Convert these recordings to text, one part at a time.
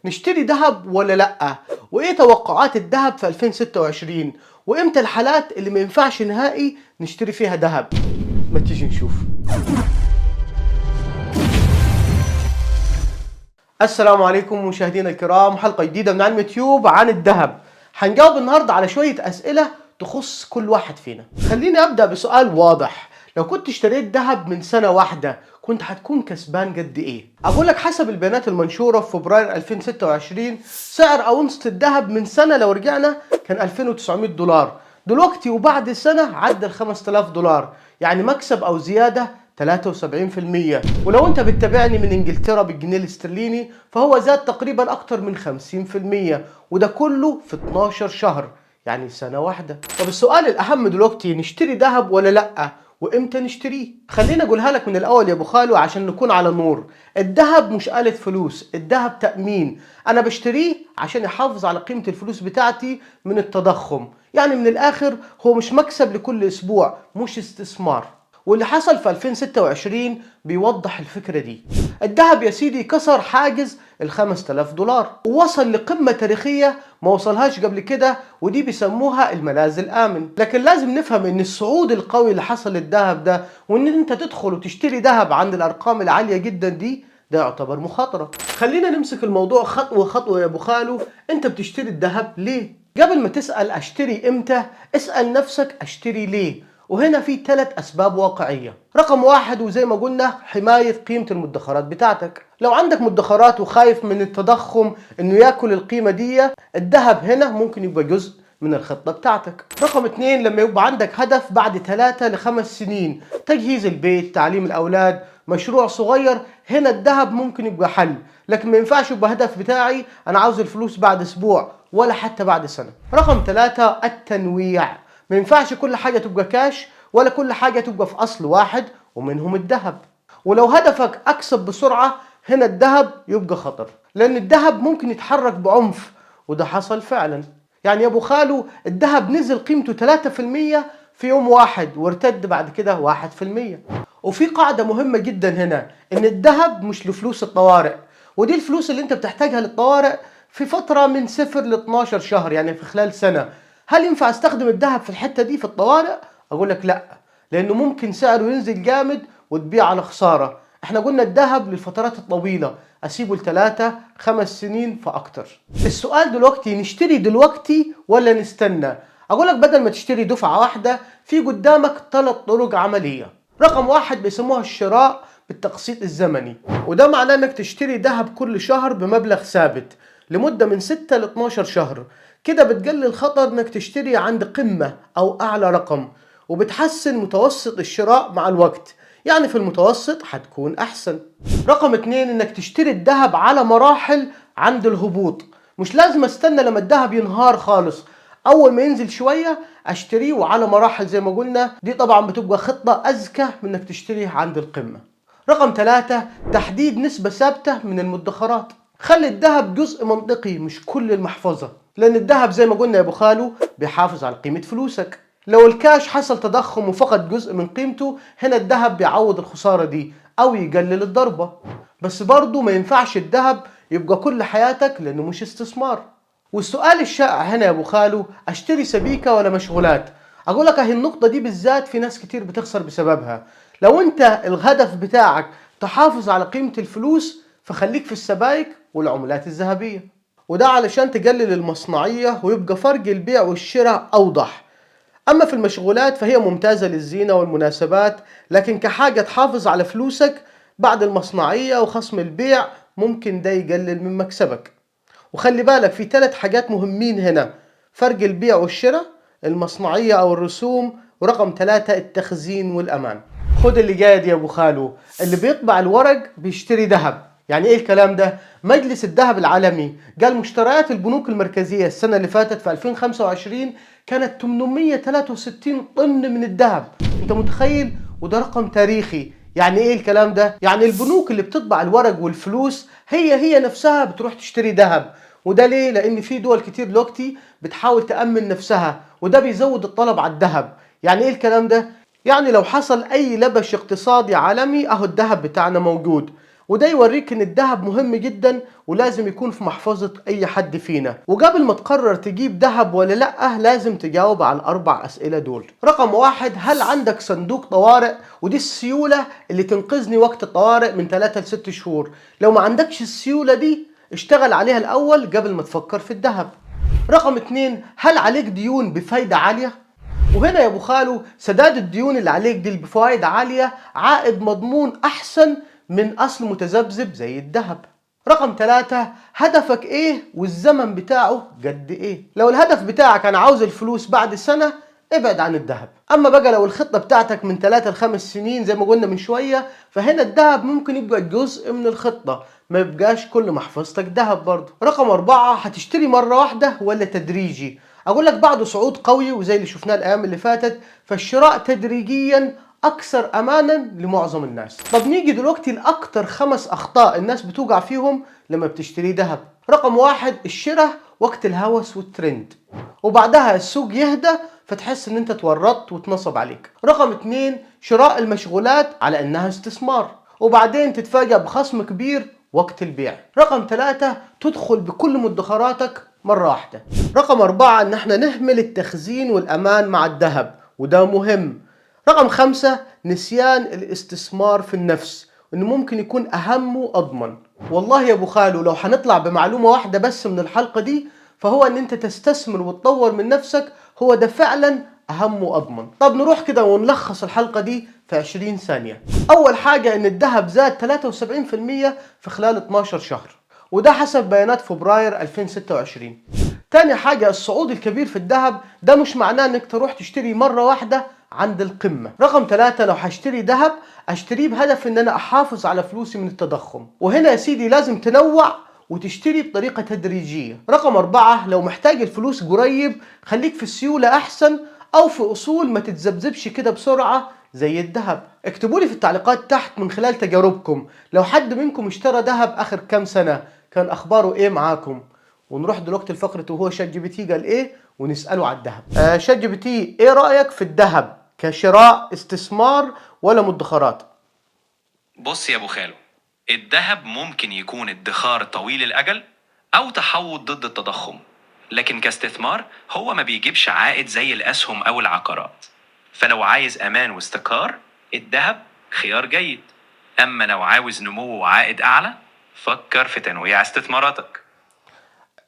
نشتري ذهب ولا لأ؟ وإيه توقعات الذهب في 2026؟ وإمتى الحالات اللي ما ينفعش نهائي نشتري فيها ذهب؟ ما تيجي نشوف. السلام عليكم مشاهدينا الكرام، حلقة جديدة من علم يوتيوب عن الذهب. هنجاوب النهاردة على شوية أسئلة تخص كل واحد فينا. خليني أبدأ بسؤال واضح. لو كنت اشتريت ذهب من سنة واحدة كنت هتكون كسبان قد إيه؟ أقول لك حسب البيانات المنشورة في فبراير 2026 سعر أونصة الذهب من سنة لو رجعنا كان 2900 دولار. دلوقتي وبعد سنة عدى ال 5000 دولار، يعني مكسب أو زيادة 73%. ولو انت بتتابعني من انجلترا بالجنيه الاسترليني فهو زاد تقريبا اكتر من 50%، وده كله في 12 شهر، يعني سنة واحدة. طب السؤال الاهم دلوقتي، نشتري ذهب ولا لا؟ وامتى نشتريه؟ خليني اقولها لك من الاول يا ابو خالو عشان نكون على نور. الذهب مش آلة فلوس، الذهب تأمين. انا بشتريه عشان يحافظ على قيمة الفلوس بتاعتي من التضخم، يعني من الاخر هو مش مكسب لكل اسبوع، مش استثمار. واللي حصل في 2026 بيوضح الفكرة دي. الذهب يا سيدي كسر حاجز ال 5000 دولار ووصل لقمة تاريخية ما وصلهاش قبل كده، ودي بيسموها الملاذ الآمن. لكن لازم نفهم ان الصعود القوي اللي حصل للذهب ده، وان انت تدخل وتشتري ذهب عند الارقام العالية جدا دي، ده يعتبر مخاطرة. خلينا نمسك الموضوع خطوة خطوة يا ابو خالو. انت بتشتري الذهب ليه؟ قبل ما تسأل اشتري امتى، اسأل نفسك اشتري ليه؟ وهنا في 3 أسباب واقعية. رقم 1، وزي ما قلنا، حماية قيمة المدخرات بتاعتك. لو عندك مدخرات وخايف من التضخم انه ياكل القيمة دي، الذهب هنا ممكن يبقى جزء من الخطة بتاعتك. رقم 2، لما يبقى عندك هدف بعد 3 ل5 سنين، تجهيز البيت، تعليم الأولاد، مشروع صغير، هنا الذهب ممكن يبقى حل. لكن ما ينفعش يبقى هدف بتاعي أنا عاوز الفلوس بعد أسبوع ولا حتى بعد سنة. رقم 3، التنويع. ما ينفعش كل حاجة تبقى كاش ولا كل حاجة تبقى في أصل واحد ومنهم الذهب. ولو هدفك أكسب بسرعة، هنا الذهب يبقى خطر، لأن الذهب ممكن يتحرك بعنف، وده حصل فعلا. يعني يا أبو خالو الذهب نزل قيمته 3% في يوم واحد وارتد بعد كده 1%. وفي قاعدة مهمة جدا هنا، إن الذهب مش لفلوس الطوارئ، ودي الفلوس اللي أنت بتحتاجها للطوارئ في فترة من 0 ل 12 شهر، يعني في خلال سنة. هل ينفع استخدم الذهب في الحتة دي في الطوارئ؟ اقول لك لا، لانه ممكن سعره ينزل جامد وتبيع على خسارة. احنا قلنا الذهب للفترات الطويلة، اسيبه ل3 5 سنين فاكتر. السؤال دلوقتي، نشتري دلوقتي ولا نستنى؟ اقول لك بدل ما تشتري دفعة واحدة، في قدامك 3 طرق عملية. رقم 1 بيسموها الشراء بالتقسيط الزمني، وده معناه انك تشتري ذهب كل شهر بمبلغ ثابت لمدة من 6 ل 12 شهر. كده بتقلل خطر انك تشتري عند قمة او اعلى رقم، وبتحسن متوسط الشراء مع الوقت، يعني في المتوسط هتكون احسن. رقم 2، انك تشتري الذهب على مراحل عند الهبوط. مش لازم استنى لما الذهب ينهار خالص، اول ما ينزل شوية اشتريه وعلى مراحل زي ما قلنا. دي طبعا بتبقى خطة اذكى من انك تشتريه عند القمة. رقم 3، تحديد نسبة ثابتة من المدخرات. خلي الذهب جزء منطقي مش كل المحفظة، لأن الذهب زي ما قلنا يا أبو خالو بيحافظ على قيمة فلوسك. لو الكاش حصل تضخم وفقد جزء من قيمته، هنا الذهب بيعوض الخسارة دي أو يقلل الضربة. بس برضو ما ينفعش الذهب يبقى كل حياتك، لأنه مش استثمار. والسؤال الشائع هنا يا أبو خالو، أشتري سبيكة ولا مشغولات؟ أقول لك أهي النقطة دي بالذات في ناس كتير بتخسر بسببها. لو أنت الهدف بتاعك تحافظ على قيمة الفلوس، فخليك في السبائك والعملات الذهبية، وده علشان تقلل المصنعية ويبقى فرق البيع والشراء أوضح. أما في المشغولات فهي ممتازة للزينة والمناسبات، لكن كحاجة تحافظ على فلوسك بعد المصنعية وخصم البيع، ممكن ده يقلل من مكسبك. وخلي بالك في 3 حاجات مهمين هنا: فرق البيع والشراء، المصنعية أو الرسوم، ورقم 3 التخزين والأمان. خد اللي جاي دي يا أبو خالو، اللي بيطبع الورق بيشتري ذهب. يعني إيه الكلام ده؟ مجلس الذهب العالمي قال مشتريات البنوك المركزية السنة اللي فاتت في 2025 كانت 863 طن من الذهب. أنت متخيل؟ وده رقم تاريخي. يعني إيه الكلام ده؟ يعني البنوك اللي بتطبع الورق والفلوس هي نفسها بتروح تشتري ذهب. وده ليه؟ لأن في دول كتير دلوقتي بتحاول تأمن نفسها، وده بيزود الطلب على الذهب. يعني إيه الكلام ده؟ يعني لو حصل أي لبش اقتصادي عالمي، أهو الذهب بتاعنا موجود. وده يوريك ان الذهب مهم جدا ولازم يكون في محفظة اي حد فينا. وقبل ما تقرر تجيب ذهب ولا لا لازم تجاوب على الاربع اسئلة دول. رقم واحد، هل عندك صندوق طوارئ؟ ودي السيولة اللي تنقذني وقت الطوارئ من 3 ل 6 شهور. لو ما عندكش السيولة دي اشتغل عليها الاول قبل ما تفكر في الذهب. رقم اتنين، هل عليك ديون بفايدة عالية؟ وهنا يا ابو خالو سداد الديون اللي عليك دي بفوائد عالية عائد مضمون احسن من اصل متذبذب زي الذهب. رقم ثلاثة، هدفك ايه والزمن بتاعه قد ايه؟ لو الهدف بتاعك انا عاوز الفلوس بعد سنة ابعد عن الذهب. اما بقى لو الخطة بتاعتك من 3 ل 5 سنين زي ما قلنا من شوية فهنا الذهب ممكن يبقى جزء من الخطة، ما يبقاش كل محفظتك ذهب برضه. رقم 4، هتشتري مرة واحدة ولا تدريجي؟ اقول لك بعد صعود قوي وزي اللي شفناه الايام اللي فاتت فالشراء تدريجيا اكثر امانا لمعظم الناس. طب نيجي دلوقتي لاكتر 5 اخطاء الناس بتوقع فيهم لما بتشتري ذهب. رقم 1، الشراء وقت الهوس والترند، وبعدها السوق يهدى فتحس ان انت اتورطت واتنصب عليك. رقم 2، شراء المشغولات على انها استثمار وبعدين تتفاجأ بخصم كبير وقت البيع. رقم 3، تدخل بكل مدخراتك مرة واحدة. رقم 4، ان احنا نهمل التخزين والامان مع الذهب وده مهم. رقم 5، نسيان الاستثمار في النفس انه ممكن يكون اهم واضمن. والله يا ابو خالو لو هنطلع بمعلومة واحدة بس من الحلقة دي فهو ان انت تستثمر وتطور من نفسك، هو ده فعلا اهم واضمن. طب نروح كده ونلخص الحلقة دي في 20 ثانية. اول حاجة ان الذهب زاد 73% في خلال 12 شهر وده حسب بيانات فبراير 2026. تاني حاجة، الصعود الكبير في الذهب ده مش معناه انك تروح تشتري مرة واحدة عند القمة. رقم 3، لو هشتري ذهب اشتريه بهدف ان انا احافظ على فلوسي من التضخم، وهنا يا سيدي لازم تنوع وتشتري بطريقة تدريجية. رقم 4، لو محتاج الفلوس قريب خليك في السيولة احسن او في اصول ما تتذبذبش كده بسرعة زي الذهب. اكتبوا لي في التعليقات تحت من خلال تجاربكم لو حد منكم اشترى ذهب اخر كام سنة كان اخباره ايه معاكم. ونروح دلوقتي لفقرة وهو شات جي بي تي قال ايه ونسأله على الذهب. شات جي بي تي، ايه رأيك في الذهب كشراء استثمار ولا مدخرات؟ بص يا ابو خالو، الذهب ممكن يكون ادخار طويل الاجل او تحوط ضد التضخم، لكن كاستثمار هو ما بيجيبش عائد زي الاسهم او العقارات. فلو عايز امان واستقرار الذهب خيار جيد، اما لو عاوز نمو وعائد اعلى فكر في تنويع استثماراتك.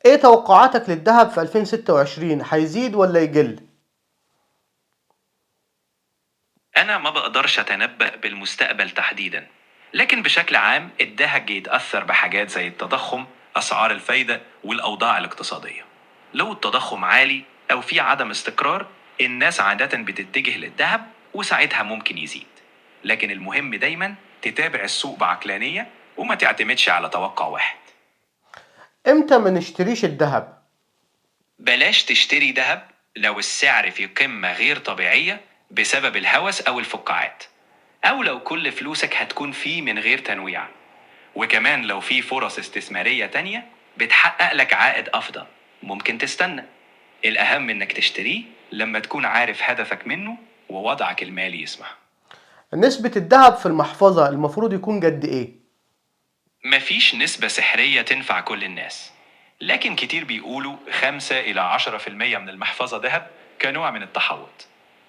ايه توقعاتك للذهب في 2026؟ هيزيد ولا يقل؟ انا ما بقدرش اتنبأ بالمستقبل تحديدا، لكن بشكل عام الذهب يتأثر بحاجات زي التضخم، اسعار الفايدة والاوضاع الاقتصادية. لو التضخم عالي او في عدم استقرار الناس عادة بتتجه للذهب وساعتها ممكن يزيد، لكن المهم دايما تتابع السوق بعقلانية وما تعتمدش على توقع واحد. امتى ما نشتريش الذهب؟ بلاش تشتري ذهب لو السعر في قمة غير طبيعية بسبب الهوس أو الفقاعات، أو لو كل فلوسك هتكون فيه من غير تنويع، وكمان لو في فرص استثمارية تانية بتحقق لك عائد أفضل ممكن تستنى. الأهم إنك تشتريه لما تكون عارف هدفك منه ووضعك المالي يسمح. نسبة الذهب في المحفظة المفروض يكون قد ايه؟ مفيش نسبة سحرية تنفع كل الناس، لكن كتير بيقولوا 5 إلى 10% من المحفظة ذهب كنوع من التحوط.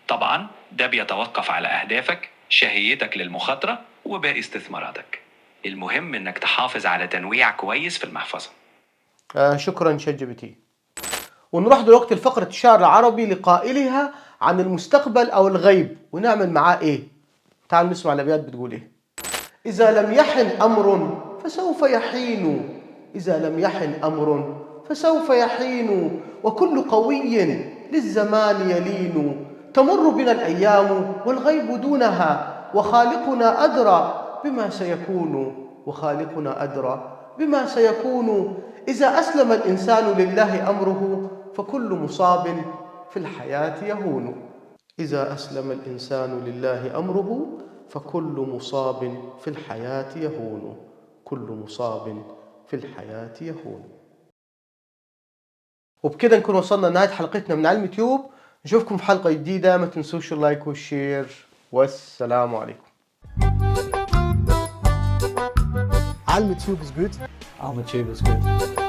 طبعا ده بيتوقف على أهدافك، شهيتك للمخاطرة وباقي استثماراتك. المهم إنك تحافظ على تنويع كويس في المحفظة. شكرا شات جي بي تي. ونروح دلوقتي لفقرة الشعر العربي لقائلها عن المستقبل أو الغيب ونعمل معاه إيه؟ تعالوا نسمع الأبيات بتقول إيه. إذا لم يحن أمر فسوف يحين، إذا لم يحن أمر فسوف يحين، وكل قوي للزمان يلين. تمر بنا الأيام والغيب دونها، وخالقنا أدرى بما سيكون، وخالقنا أدرى بما سيكون. إذا أسلم الإنسان لله أمره فكل مصاب في الحياة يهون. إذا أسلم الإنسان لله أمره فكل مصاب في الحياة يهون، كل مصاب في الحياة يهون. وبكده نكون وصلنا لنهاية حلقتنا من علم تيوب. نشوفكم في حلقة جديدة، ما تنسوش اللايك والشير، والسلام عليكم. Alma Tube is good. Alma Tube is good.